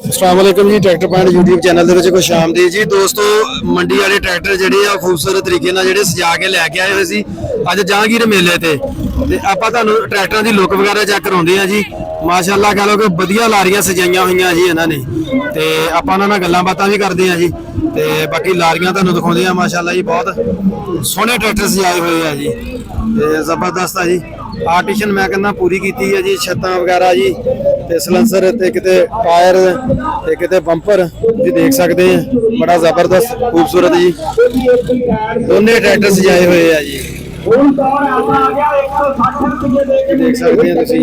अस्सलाम वालेकुम जी। Tractor point YouTube channel ਦੇ खुश आमदीद जी। दोस्तों मंडी वाले ट्रैक्टर ਜਿਹੜੇ ਆ ਖੂਬਸੂਰਤ ਤਰੀਕੇ ਨਾਲ ਜਿਹੜੇ ਸਜਾ ਕੇ ਲੈ ਕੇ ਆਏ ਹੋਏ ਸੀ ਅੱਜ ਜਹਾਂਗੀਰ ਮੇਲੇ ਤੇ ਆਪਾਂ ਤੁਹਾਨੂੰ ਟਰੈਕਟਰਾਂ ਦੀ ਲੁੱਕ ਵਗੈਰਾ ਚੈੱਕ ਕਰਾਉਂਦੇ ਆ ਜੀ। ਮਾਸ਼ਾਅੱਲਾ ਕਹ ਲੋ ਕਿ ਵਧੀਆ ਲਾਰੀਆਂ ਸਜਾਈਆਂ ਹੋਈਆਂ ਜੀ ਇਹਨਾਂ ਨੇ ਤੇ ਆਪਾਂ ਉਹਨਾਂ ਨਾਲ ਗੱਲਾਂ ਬਾਤਾਂ ਵੀ ਕਰਦੇ ਆ ਜੀ ਤੇ ਬਾਕੀ ਲਾਰੀਆਂ ਤੁਹਾਨੂੰ ਦਿਖਾਉਂਦੇ ਆ। ਮਾਸ਼ਾਅੱਲਾ ਜੀ ਬਹੁਤ ਸੋਹਣੇ ਟਰੈਕਟਰ ਸਜਾਏ ਹੋਏ ਆ ਜੀ ਤੇ ਜ਼ਬਰਦਸਤ ਆ ਜੀ। ਆਰਟੀਸ਼ਨ मैं कहना पूरी की है जी। छत्तां वगैरह जी ते सलेंसर ते किते टायर ते किते बंपर जी देख सकते हैं। बड़ा जबरदस्त खूबसूरत जी दोनों ट्रैक्टर सजाए हुए हैं जी। देख सकते हैं तुसी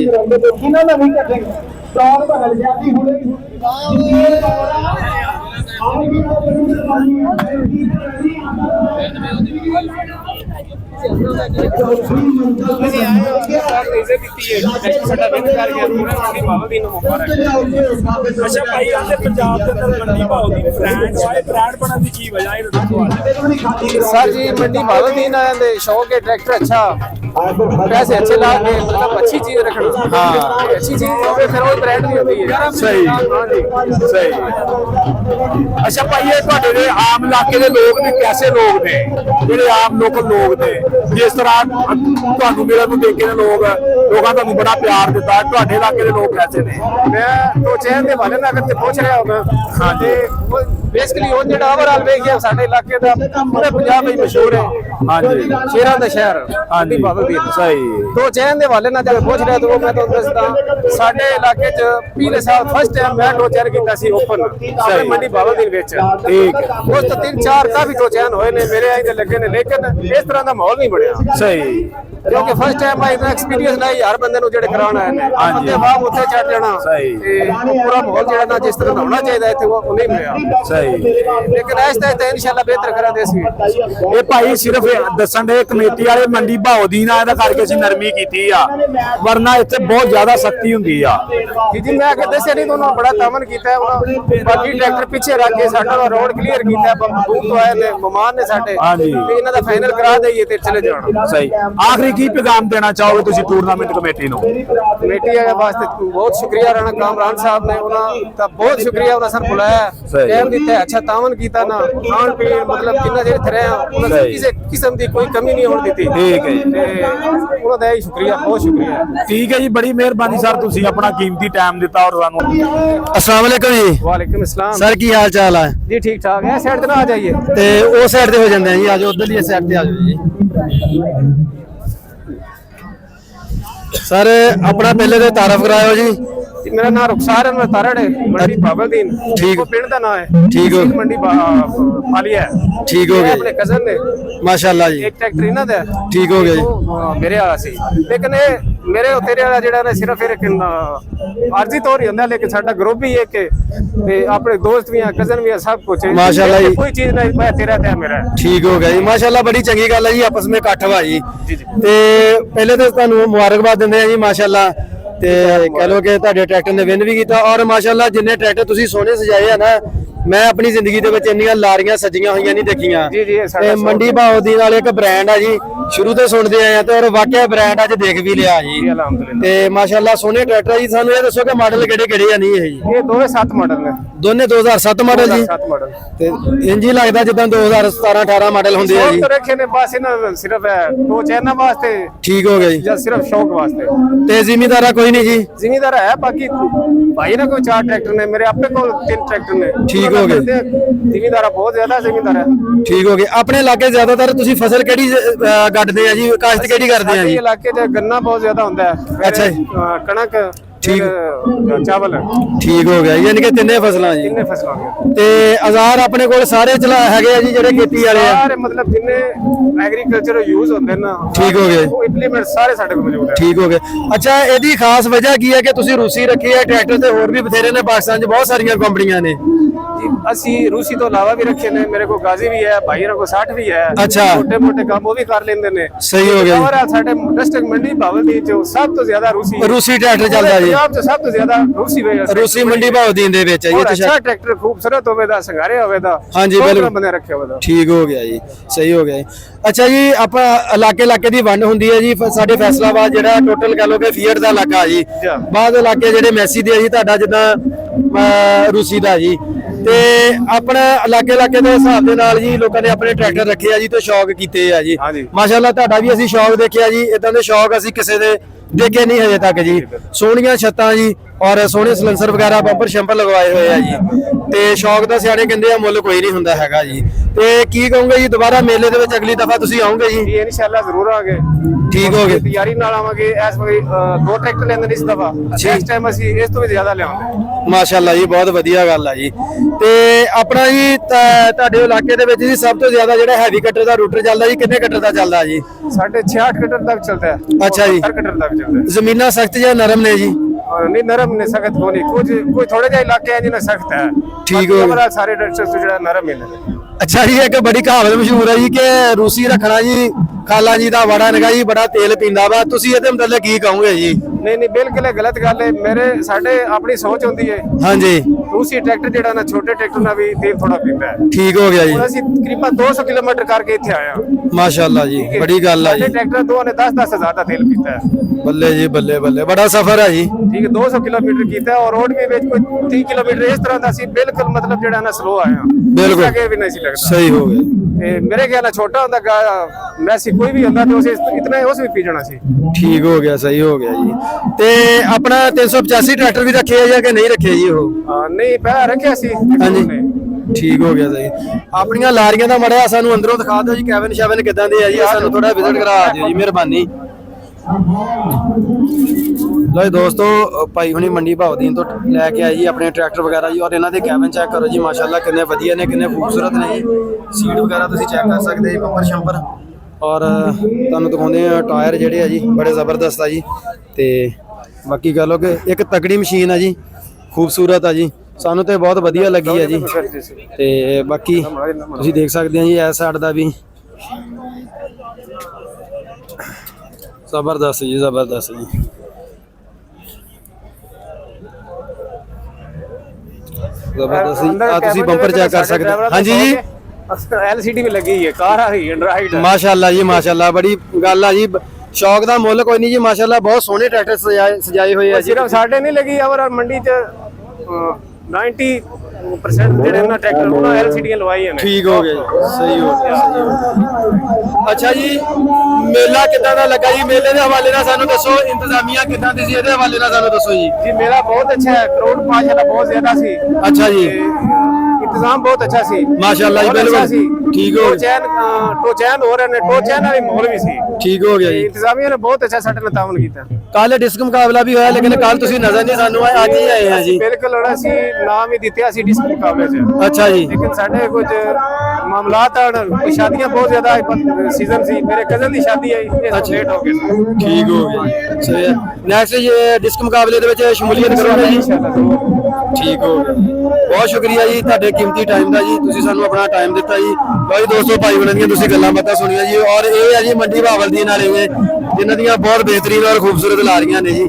सर जी मंडी भावलदीन शौक है ट्रैक्टर अच्छा पैसे अच्छे ला के मतलब अच्छी चीज रखना। हाँ अच्छी चीज होवे फिर वो ब्रांड भी होती है। सही हाँ जी सही। अच्छा भाई ਤੁਹਾਡੇ ਦੇ ਆਮ ਇਲਾਕੇ ਦੇ ਲੋਕ ਨੇ ਕੈਸੇ ਲੋਕ ਨੇ ਜਿਹੜੇ ਆਮ ਲੋਕਲ ਲੋਕ ਨੇ ਜਿਸ ਤਰ੍ਹਾਂ ਤੁਹਾਨੂੰ ਮੇਰਾ ਨੂੰ ਦੇਖ ਕੇ ਲੋਕਾਂ ਤੁਹਾਨੂੰ ਬੜਾ ਪਿਆਰ ਦਿੱਤਾ ਤੁਹਾਡੇ ਇਲਾਕੇ ਦੇ ਲੋਕ ਕੈਸੇ ਨੇ? मैं तो चैन के वाले ना अगर पूछ रहा होगा। हाँ जी बेसिकली वो जो ओवरऑल देखिए साडे इलाके दा पूरे पंजाब में मशहूर है। हाँ जी शेरां दा शहर मंडी भावलदीन सही। तो चैन के वाले ना जब पूछ रहा तो वो मैं तो दसदा साडे इलाके च पिछले साल फर्स्ट टाइम मैं दो चैन कीता सी ओपन सही मंडी भावलदीन विच। ठीक है उस तो 3-4 काफी दो चैन होए ने मेरे आई लगे ने लेकिन इस तरह का माहौल नहीं बनया सही क्योंकि फर्स्ट टाइम आई इतना एक्सपीरियंस नहीं हर बंदे नु जेड़े कराना है। हाँ जी ते बाप उत्ते चढ़ जाना सही ते पूरा माहौल जेड़ा ना जिस तरह होना चाहिए इत्थे वो नहीं मिलया सही। लेकिन ऐसे इंशाल्लाह बेहतर करा दे सी। ਇਹ ਭਾਈ ਸਿਰਫ ਦੱਸਣ ਦੇ ਕਮੇਟੀ ਵਾਲੇ ਮੰਡੀ ਭਾਉਦੀਨ ਆ ਇਹਦਾ ਕਰਕੇ ਅਸੀਂ ਨਰਮੀ ਕੀਤੀ ਆ ਵਰਨਾ ਇੱਥੇ ਬਹੁਤ ਜ਼ਿਆਦਾ ਸਖਤੀ ਹੁੰਦੀ ਆ जी मैं कहते से नहीं दोनों बड़ा तामन कीता है उन्होंने बाकी ट्रैक्टर पीछे रख के साडा रोड क्लियर कीता है बंदूक तो आए ने मेहमान ने साडे हाँ जी ते इन्हां दा फाइनल करा दईए ते चले जाना। सही। आखिरी की पैगाम देना चाहोगे तुसी टूर्नामेंट कमेटी नु? कमेटी के वास्ते बहुत शुक्रिया राणा कामरान साहब ने उन्हां दा बहुत शुक्रिया उन्हां सर बुलाया टाइम दिता अच्छा तामन कीता ना खान पीन मतलब कितना देर थे उन्हां किसी किस्म दी कोई कमी नहीं होने दी। ठीक है उन्हां दा शुक्रिया बहुत शुक्रिया। ठीक है जी बड़ी मेहरबानी सर तुसी अपना कीमती टाइम दिता और सानू। अस्सलाम वालेकुम जी। वालेकुम अस्सलाम सर की हाल चाल है जी? ठीक ठाक है साइड ते ना आ जाइए ते उस साइड ते हो जांदे हैं जी। आज उधरली साइड ते आ जाओ जी। सर अपना पहले तो तारफ कराओ जी। मेरा नाम रुखसार है मैं तारड़ है मंडी भावलदीन। ठीक वो पिंड दा नाम है। ठीक हो मंडी पालिया है। ठीक हो गया अपने कजन ने माशाल्लाह जी। एक ट्रैक्टर इना दा ठीक हो गया जी। मेरे वाला सी लेकिन ये मेरे और तेरे वाला जेड़ा ना सिर्फ एक आरजी तौर ही होंदा लेकिन साडा ग्रुप भी है के ते अपने दोस्त भी हैं कजन भी हैं सब कुछ है माशाल्लाह जी। कोई चीज नहीं मैं तेरा ते मेरा। ठीक हो गया जी माशाल्लाह बड़ी चंगी गल है जी आपस में इकट्ठ हुआ जी। ते पहले तो तुहानू मुबारकबाद दिंदे हैं जी माशाल्लाह ते कह लो कि तुहाडे ट्रैक्टर ने विन भी कीता और माशाल्लाह जिन्ने ट्रैक्टर तुसी सोहने सजाए है ना मैं अपनी जिंदगी दे विच इन्नियां लारियां सजियां होईयां नहीं देखियां। ते मंडी भावलदीन वाले एक ब्रांड है जी शुरू तो सुनते आए हैं और वाकई ब्रांड अज देख भी लिया जी ते माशाल्लाह सोहने ट्रैक्टर जी। सानू ये दसो कि मॉडल किहड़े-किहड़े आ नहीं है जी? ये दोवे 7 मॉडल ने दोने 2007 मॉडल जी। 7 मॉडल ते इंज ही लगदा जिद्दां 2017-18 मॉडल हुंदे आ जी। तो रखे ने बस इना सिर्फ दो चैना वास्ते। ठीक हो गया जी या सिर्फ शौक वास्ते। ते जिमीदारा कोई नहीं जी? जिमीदार है बाकी भाई ना कोई 4 ट्रैक्टर ने मेरे अपने को 3 ट्रैक्टर ने। ठीक हो गया जिमीदार बहुत ज्यादा जिमीदार है। ठीक हो गया। अपने इलाके ज्यादातर तुसी फसल केड़ी गड्डदे आ जी काश्त केड़ी करदे आ जी? इलाके च गन्ना बहुत ज्यादा होंदा है। अच्छा जी कणक ठीक चावल। ठीक हो गया यानी कि तिन्ने फसलां जी। तिन्ने फसलां ते औजार अपने कोल सारे चला हैगे जी जेड़े खेती वाले आ सारे मतलब जिन्ने एग्रीकल्चर यूज होंदे ना। ठीक हो गए वो इंप्लीमेंट सारे साडे कोल मौजूद है। ठीक हो गए। अच्छा एदी खास वजह की है कि तुसी रूसी रखी है ट्रैक्टर ते होर भी बथेरे ने पाकिस्तान च बहुत सारियां कंपनियां ने ਜੀ ਅਸੀਂ ਰੂਸੀ ਤੋਂ ਇਲਾਵਾ ਵੀ ਰੱਖੇ ਨੇ, ਮੇਰੇ ਕੋਲ ਗਾਜ਼ੀ ਵੀ ਹੈ, ਭਾਈ ਕੋ 60 ਵੀ ਹੈ। ਅੱਛਾ। ਛੋਟੇ ਮੋਟੇ ਕੰਮ ਉਹ ਵੀ ਕਰ ਲੈਂਦੇ ਨੇ। ਸਹੀ ਹੋ ਗਿਆ ਜੀ। ਔਰ ਸਾਡੇ ਡਿਸਟ੍ਰਿਕਟ ਮੰਡੀ ਭਾਵਲਦੀਨ ਚ ਸਭ ਤੋਂ ਜ਼ਿਆਦਾ ਰੂਸੀ ਟਰੈਕਟਰ ਚੱਲਦਾ ਜੀ। ਪੰਜਾਬ ਚ ਸਭ ਤੋਂ ਜ਼ਿਆਦਾ ਰੂਸੀ ਵੇ ਰੂਸੀ ਮੰਡੀ ਭਾਵਲਦੀਨ ਦੇ ਵਿੱਚ ਹੈ ਜੀ। ਅੱਛਾ ਟਰੈਕਟਰ ਖੂਬਸੂਰਤ ਹੋਵੇ ਦਾ, ਸੰਘਾਰੇ ਹੋਵੇ ਦਾ। ਹਾਂਜੀ ਬਿਲਕੁਲ ਬੰਦੇ ਰੱਖੇ ਹੋਵੇ ਦਾ। ਠੀਕ ਹੋ ਗਿਆ ਜੀ, ਸਹੀ ਹੋ ਗਿਆ ਜੀ। ਅੱਛਾ ਜੀ, ਆਪਾਂ ਇਲਾਕੇ ਦੀ ਵੰਡ ਹੁੰਦੀ ਹੈ ਜੀ। ਸਾਡੇ ਫੈਸਲਾਬਾਦ ਜਿਹੜਾ ਟੋਟਲ ਕਹ ਲੋ ਕਿ ਫੀਅਰ ਦਾ ਇਲਾਕਾ ਜੀ, ਬਾਅਦ ਇਲਾਕੇ ਜਿਹੜੇ ਮੈਸੀ ਦੇ ਆ ਜੀ, ਤੁਹਾਡਾ ਜਿੱਦਾਂ ਰੂਸੀ ਦਾ ਜੀ। ਤੇ ਆਪਣਾ ਇਲਾਕੇ ਦੇ ਹਿਸਾਬ ਦੇ ਨਾਲ ਜੀ ਲੋਕਾਂ ਨੇ ਆਪਣੇ ਟਰੈਕਟਰ ਰੱਖੇ ਆ ਜੀ ਤੇ ਸ਼ੌਕ ਕੀਤੇ ਆ ਜੀ। ਮਾਸ਼ਾਅੱਲਾ ਤੁਹਾਡਾ ਵੀ ਅਸੀਂ ਸ਼ੌਕ ਦੇਖਿਆ ਜੀ, ਇਦਾਂ ਦੇ ਸ਼ੌਕ ਅਸੀਂ ਕਿਸੇ ਦੇ ਦੇਖੇ ਨਹੀਂ ਹਜੇ ਤੱਕ ਜੀ। ਸੋਹਣੀਆਂ ਛੱਤਾਂ ਜੀ ਔਰ ਸੋਹਣੇ ਸਲੈਂਸਰ ਵਗੈਰਾ ਬੰਪਰ ਸ਼ੈਂਪਰ ਲਗਵਾਏ ਹੋਏ ਆ ਜੀ। ਤੇ ਸ਼ੌਕ ਦਾ ਸਿਆਣੇ ਕਹਿੰਦੇ ਆ ਮੁੱਲ ਕੋਈ ਨਹੀਂ ਹੁੰਦਾ ਹੈਗਾ ਜੀ। ਤੇ ਕੀ ਕਹੋਗੇ ਜੀ, ਦੁਬਾਰਾ ਮੇਲੇ ਦੇ ਵਿੱਚ ਅਗਲੀ ਦਫਾ ਤੁਸੀਂ ਆਓਗੇ ਜੀ? ਜੀ ਇਨਸ਼ਾਅੱਲਾ ਜ਼ਰੂਰ ਆਵਾਂਗੇ। ਠੀਕ ਹੋ ਗਿਆ, ਤਿਆਰੀ ਨਾਲ ਆਵਾਂਗੇ। ਇਸ ਵਾਰੀ 2 ਟਰੈਕਟਰ ਲੈਂਦੇ ਨੇ ਇਸ ਦਫਾ, ਨੈਕਸਟ ਟਾਈਮ ਅਸੀਂ ਇਸ ਤੋਂ ਵੀ ਜ਼ਿਆਦਾ ਲਿਆਵਾਂਗੇ। ਮਾਸ਼ਾਅੱਲਾ ਜੀ, ਬਹੁਤ ਵਧੀਆ ਗੱਲ ਆ ਜੀ। ਤੇ ਆਪਣਾ ਜੀ ਤੁਹਾਡੇ ਇਲਾਕੇ ਦੇ ਵਿੱਚ ਜੀ ਸਭ ਤੋਂ ਜ਼ਿਆਦਾ ਜਿਹੜਾ ਹੈਵੀ ਕਟਰ ਦਾ ਰੂਟਰ ਚੱਲਦਾ ਜੀ, ਕਿੰਨੇ ਕਟਰ ਦਾ ਚੱਲਦਾ ਜੀ? ਸਾਡੇ 66 ਕਟਰ ਤੱਕ ਚੱਲਦਾ ਹੈ। ਅੱਛਾ ਜੀ। 70 ਕਟਰ ਤੱਕ ਚੱਲਦਾ ਹੈ। ਜ਼ਮੀਨਾਂ ਸਖਤ ਜਾਂ ਨਰਮ ਨੇ ਜੀ? ਨਹੀਂ ਨਰਮ ਨੇ, ਸਖਤ ਕੋਈ ਨਹੀਂ। ਕੋਈ ਥੋੜੇ ਜਿਹੇ ਇਲਾਕੇ ਹੈ ਜਿਹਨਾਂ ਸਖਤ ਹੈ। ਠੀਕ ਹੋ ਗਿਆ। ਸਾਰੇ ਟਰੈਕਟਰ ਜਿਹੜਾ ਨਰਮ ਹੀ ਨੇ। ਅੱਛਾ ਜੀ, ਇੱਕ ਬੜੀ ਕਹਾਵਤ ਮਸ਼ਹੂਰ ਹੈ ਜੀ ਕਿ ਰੂਸੀ ਰੱਖਣਾ ਜੀ ਖਾਲਾ ਜੀ ਦਾ ਵੜਾ ਨਗਾ ਜੀ, ਬੜਾ ਤੇਲ ਪੀਂਦਾ ਵਾ। ਤੁਸੀਂ ਇਹਦੇ ਮਤਲਬ ਕੀ ਕਹੋਗੇ ਜੀ? ਨਹੀਂ ਬਿਲਕੁਲ ਗਲਤ ਗੱਲ ਹੈ। ਸਾਡੇ ਆਪਣੀ ਸੋਚ ਹੁੰਦੀ ਹੈ। ਹਾਂਜੀ। ਰੂਸੀ ਟਰੈਕਟਰ ਜਿਹੜਾ ਨਾ ਛੋਟੇ ਟਰੈਕਟਰ ਨਾਲ ਵੀ ਤੇਲ ਥੋੜਾ ਪੀਂਦਾ ਹੈ। ਠੀਕ ਹੋ ਗਿਆ ਜੀ। ਅਸੀਂ ਤਕਰੀਬਨ 200 ਕਿਲੋਮੀਟਰ ਕਰਕੇ ਇੱਥੇ ਆਏ ਹਾਂ। ਮਾਸ਼ਾਅੱਲਾ ਜੀ, ਬੜੀ ਗੱਲ ਆ ਜੀ। ਟਰੈਕਟਰ ਦੋਵਾਂ ਨੇ 10-10 ਹਜ਼ਾਰ ਦਾ ਤੇਲ ਪੀਤਾ ਹੈ। ਬੱਲੇ ਜੀ ਬੱਲੇ ਬੱਲੇ, ਬੜਾ ਸਫ਼ਰ ਹੈ ਜੀ। ਠੀਕ ਹੈ, 200 ਕਿਲੋਮੀਟਰ ਕੀਤਾ ਔਰ ਰੋਡ ਵੀ ਵਿੱਚ ਕੋਈ 30 ਕਿਲੋਮੀਟਰ ਇਸ ਤਰ੍ਹਾਂ ਦਾ ਸੀ। ਬਿਲਕੁਲ ਮਤਲਬ ਜਿਹੜਾ ਨਾ ਸਲੋ ਆਇਆ, ਬਿਲਕੁਲ ਅੱਗੇ ਵੀ ਨਹੀਂ ਸੀ ਲੱਗਦਾ। ਸਹੀ ਹੋ ਗਿਆ। ਤੇ ਮੇਰੇ ਖਿਆਲ ਨਾਲ ਛੋਟਾ ਹੁੰਦਾ ਮੈਸੀ ਕੋਈ ਵੀ ਹੁੰਦਾ ਤੇ ਉਸੇ ਇਤਨਾ ਉਸ ਵੀ ਪੀ ਜਾਣਾ ਸੀ। ਠੀਕ ਹੋ ਗਿਆ, ਸਹੀ ਹੋ ਗਿਆ ਜੀ। ਤੇ ਆਪਣਾ 385 ਟਰੈਕਟਰ ਵੀ ਰੱਖੇ ਆ ਜਾਂ ਕਿ ਨਹੀਂ ਰੱਖੇ ਜੀ? ਉਹ ਨਹੀਂ ਪਹਿਲਾਂ ਰੱਖਿਆ ਸੀ। ਹਾਂਜੀ, ਠੀਕ ਹੋ ਗਿਆ ਸਹੀ। ਆਪਣੀਆਂ ਲਾਰੀਆਂ ਦਾ ਮੜਿਆ ਸਾਨੂੰ ਅੰਦਰੋਂ ਦਿਖਾ ਦਿਓ ਜੀ, ਕੈਬਨ ਸ਼ੈਬਨ ਕਿਦਾਂ ਦੇ ਆ ਜੀ, ਸਾਨੂੰ ਥੋੜਾ ਵਿਜ਼ਿਟ ਕਰਾ ਦਿਓ ਜੀ, ਮਿਹਰਬਾਨੀ। ਲੋ ਜੀ ਦੋਸਤੋ, ਭਾਈ ਹੁਣੀ ਮੰਡੀ ਭਾਵਦੀਨ ਤੋਂ ਲੈ ਕੇ ਆਏ ਜੀ ਆਪਣੇ ਟਰੈਕਟਰ ਵਗੈਰਾ ਜੀ, ਔਰ ਇਹਨਾਂ ਦੇ ਕੈਬਨ ਚੈੱਕ ਕਰੋ ਜੀ। ਮਾਸ਼ਾਅੱਲਾ ਕਿੰਨੇ ਵਧੀਆ ਨੇ, ਕਿੰਨੇ ਖੂਬਸੂਰਤ ਨੇ ਜੀ। ਸੀਟ ਵਗੈਰਾ ਤੁਸੀਂ ਚੈੱਕ ਕਰ ਸਕਦੇ ਜੀ, ਬੰਪਰ ਸ਼ੰਪਰ। ਔਰ ਤੁਹਾਨੂੰ ਦਿਖਾਉਂਦੇ ਆ ਟਾਇਰ ਜਿਹੜੇ ਆ ਜੀ, ਬੜੇ ਜ਼ਬਰਦਸਤ ਆ ਜੀ। ਤੇ ਬਾਕੀ ਗੱਲ ਹੋ ਕਿ ਇੱਕ ਤਕੜੀ ਮਸ਼ੀਨ ਆ ਜੀ, ਖੂਬਸੂਰਤ ਆ ਜੀ, ਸਾਨੂੰ ਤੇ ਬਹੁਤ ਵਧੀਆ ਲੱਗੀ ਆ ਜੀ। ਤੇ ਬਾਕੀ ਤੁਸੀਂ ਦੇਖ ਸਕਦੇ ਆ ਜੀ ਇਸ ਸਾਈਡ ਦਾ ਵੀ ਜ਼ਬਰਦਸਤ ਜੀ, ਜ਼ਬਰਦਸਤ ਜੀ। ਜ਼ਬਰਦਸਤ ਆ, ਤੁਸੀਂ ਬੰਪਰ ਚੈੱਕ ਕਰ ਸਕਦੇ ਹੋ। ਹਾਂਜੀ ਜੀ, LCD ਵੀ ਲੱਗੀ ਹੈ, ਕਾਰ ਆ ਰਹੀ ਐਂਡਰਾਇਡ। ਮਾਸ਼ਾਅੱਲਾ ਜੀ, ਮਾਸ਼ਾਅੱਲਾ, ਬੜੀ ਗੱਲ ਆ ਜੀ। ਸ਼ੌਕ ਦਾ ਮੁੱਲ ਕੋਈ ਨਹੀਂ ਜੀ। ਮਾਸ਼ਾਅੱਲਾ ਬਹੁਤ ਸੋਹਣੇ ਟਰੈਕਟਰ ਸਜਾਏ ਹੋਏ ਆ ਜੀ। ਸਿਰਫ ਸਾਡੇ ਨਹੀਂ ਲੱਗੀ ਔਰ ਮੰਡੀ ਚ 90% ਜਿਹੜੇ ਉਹਨਾਂ ਟਰੈਕਟਰ ਉਹਨਾਂ LCD ਲਵਾਈ ਨੇ। ਠੀਕ ਹੋ ਗਿਆ ਜੀ, ਸਹੀ ਹੋ ਗਿਆ, ਸਹੀ ਹੋ ਗਿਆ। ਅੱਛਾ ਜੀ, ਮੇਲਾ ਕਿੱਦਾਂ ਦਾ ਲੱਗਾ ਜੀ? ਮੇਲੇ ਦੇ ਹਵਾਲੇ ਨਾਲ ਸਾਨੂੰ ਦੱਸੋ, ਇੰਤਜ਼ਾਮੀਆਂ ਕਿੱਦਾਂ ਦੀ ਸੀ, ਇਹਦੇ ਹਵਾਲੇ ਨਾਲ ਸਾਨੂੰ ਦੱਸੋ ਜੀ। ਜੀ ਮੇਲਾ ਬਹੁਤ ਅੱਛਾ ਹੈ, ਕਰੋੜ ਮਾਸ਼ਾਅੱਲਾ ਬਹੁਤ ਜ਼ਿਆਦਾ ਸੀ। ਅੱਛਾ ਜੀ, ਇੰਤਜ਼ਾਮ ਬਹੁਤ ਅੱਛਾ ਸੀ। ਮਾਸ਼ਾਅੱਲਾ ਜੀ, ਬਿਲਕੁਲ ਠੀਕ ਹੋ ਗਿਆ। ਟੋਚੈਨ ਹੋ ਰਹੇ ਨੇ, ਟੋਚੈਨ ਵਾਲੀ ਮਾਹੌਲ ਵੀ ਸੀ। ਠੀਕ ਹੋ ਗਿਆ ਜੀ। ਇੰਤਜ਼ਾਮੀਆਂ ਨੇ ਬਹੁਤ ਅੱਛਾ ਸਾਡੇ ਨਾਲ ਤਾਵਨ ਕੀਤਾ। ਕੱਲ ਡਿਸਕ ਮੁਕਾਬਲਾ ਵੀ ਹੋਇਆ, ਲੇਕਿਨ ਕੱਲ ਤੁਸੀਂ ਨਜ਼ਰ ਨਹੀਂ ਸਾਨੂੰ ਆਏ, ਅੱਜ ਹੀ ਆਏ ਆ ਜੀ। ਬਿਲਕੁਲ ਹੁਣ ਅਸੀਂ ਨਾਮ ਹੀ ਦਿੱਤੇ ਸੀ ਡਿਸਕ ਮੁਕਾਬਲੇ 'ਚ। ਅੱਛਾ ਜੀ। ਲੇਕਿਨ ਸਾਡੇ ਕੁਝ ਮਾਮਲਾਤ ਹਨ, ਸ਼ਾਦੀਆਂ ਬਹੁਤ ਜ਼ਿਆਦਾ ਸੀਜ਼ਨ ਸੀ। ਮੇਰੇ ਕਜ਼ਨ ਦੀ ਸ਼ਾਦੀ ਆਈ, ਇਸ ਲੇਟ ਹੋ ਗਏ। ਠੀਕ ਹੋ ਗਿਆ, ਸਹੀ ਹੈ। ਨੈਕਸਟ ਇਹ ਡਿਸਕ ਮੁਕਾਬਲੇ ਦੇ ਵਿੱਚ ਸ਼ਮੂਲੀਅਤ ਕਰੋਗੇ ਜੀ? ਠੀਕ ਹੋ ਗਿਆ, ਬਹੁਤ ਸ਼ੁਕਰੀਆ ਜੀ ਤੁਹਾਡੇ ਕੀਮਤੀ ਟਾਈਮ ਦਾ ਜੀ, ਤੁਸੀਂ ਸਾਨੂੰ ਆਪਣਾ ਟਾਈਮ ਦਿੱਤਾ ਜੀ। ਬਾਈ ਦੋਸਤੋ, ਭਾਈ ਉਹਨਾਂ ਦੀਆਂ ਤੁਸੀਂ ਗੱਲਾਂ ਬਾਤਾਂ ਸੁਣੀਆਂ ਜੀ। ਔਰ ਇਹ ਹੈ ਜੀ ਮੰਡੀ ਭਾਵਲਦੀਨ ਵਾਲੇ ਨੇ, ਜਿਨ੍ਹਾਂ ਦੀਆਂ ਬਹੁਤ ਬਿਹਤਰੀਨ ਔਰ ਖੂਬਸੂਰਤ ਲਾਰੀਆਂ ਨੇ ਜੀ।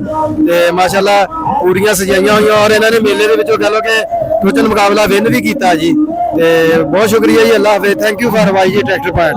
ਤੇ ਮਾਸ਼ਾਅੱਲਾ ਪੂਰੀਆਂ ਸਜਾਈਆਂ ਹੋਈਆਂ, ਔਰ ਇਹਨਾਂ ਨੇ ਮੇਲੇ ਦੇ ਵਿੱਚੋਂ ਕਹ ਲੋ ਕਿ ਟੋਚਨ ਮੁਕਾਬਲਾ ਵਿਨ ਵੀ ਕੀਤਾ ਜੀ। ਤੇ ਬਹੁਤ ਸ਼ੁਕਰੀਆ ਜੀ, ਅੱਲਾਹ ਹਾਫਿਜ਼, ਥੈਂਕ ਯੂ ਫਾਰ ਵਾਈ ਜੀ ਟਰੈਕਟਰ ਪਾਰਟ।